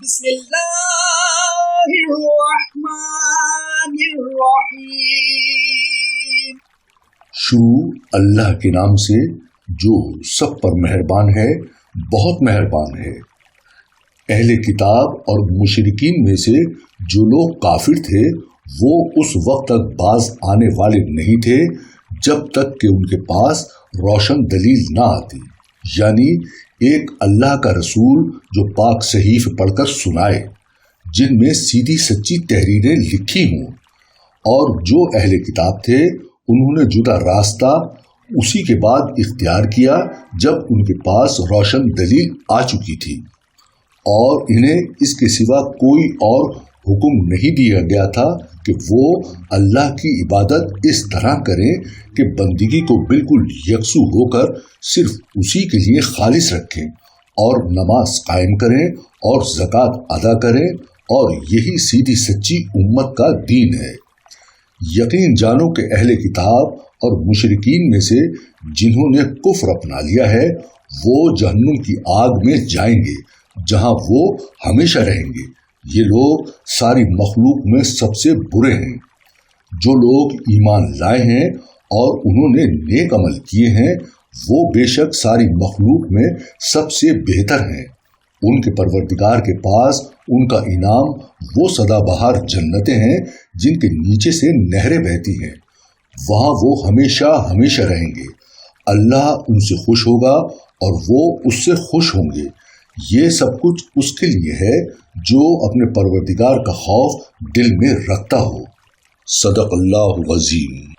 بسم اللہ الرحمن الرحیم۔ شروع اللہ کے نام سے جو سب پر مہربان ہے، بہت مہربان ہے۔ اہل کتاب اور مشرکین میں سے جو لوگ کافر تھے وہ اس وقت تک باز آنے والے نہیں تھے جب تک کہ ان کے پاس روشن دلیل نہ آتی، یعنی ایک اللہ کا رسول جو پاک صحیفے پڑھ کر سنائے جن میں سیدھی سچی تحریریں لکھی ہوں۔ اور جو اہل کتاب تھے انہوں نے جدا راستہ اسی کے بعد اختیار کیا جب ان کے پاس روشن دلیل آ چکی تھی، اور انہیں اس کے سوا کوئی اور حکم نہیں دیا گیا تھا کہ وہ اللہ کی عبادت اس طرح کریں کہ بندگی کو بالکل یکسو ہو کر صرف اسی کے لیے خالص رکھیں اور نماز قائم کریں اور زکوٰۃ ادا کریں، اور یہی سیدھی سچی امت کا دین ہے۔ یقین جانو کہ اہل کتاب اور مشرکین میں سے جنہوں نے کفر اپنا لیا ہے وہ جہنم کی آگ میں جائیں گے جہاں وہ ہمیشہ رہیں گے۔ یہ لوگ ساری مخلوق میں سب سے برے ہیں۔ جو لوگ ایمان لائے ہیں اور انہوں نے نیک عمل کیے ہیں وہ بے شک ساری مخلوق میں سب سے بہتر ہیں۔ ان کے پروردگار کے پاس ان کا انعام وہ سدا بہار جنتیں ہیں جن کے نیچے سے نہریں بہتی ہیں، وہاں وہ ہمیشہ ہمیشہ رہیں گے۔ اللہ ان سے خوش ہوگا اور وہ اس سے خوش ہوں گے۔ یہ سب کچھ اس کے لیے ہے جو اپنے پروردگار کا خوف دل میں رکھتا ہو۔ صدق اللہ العظیم۔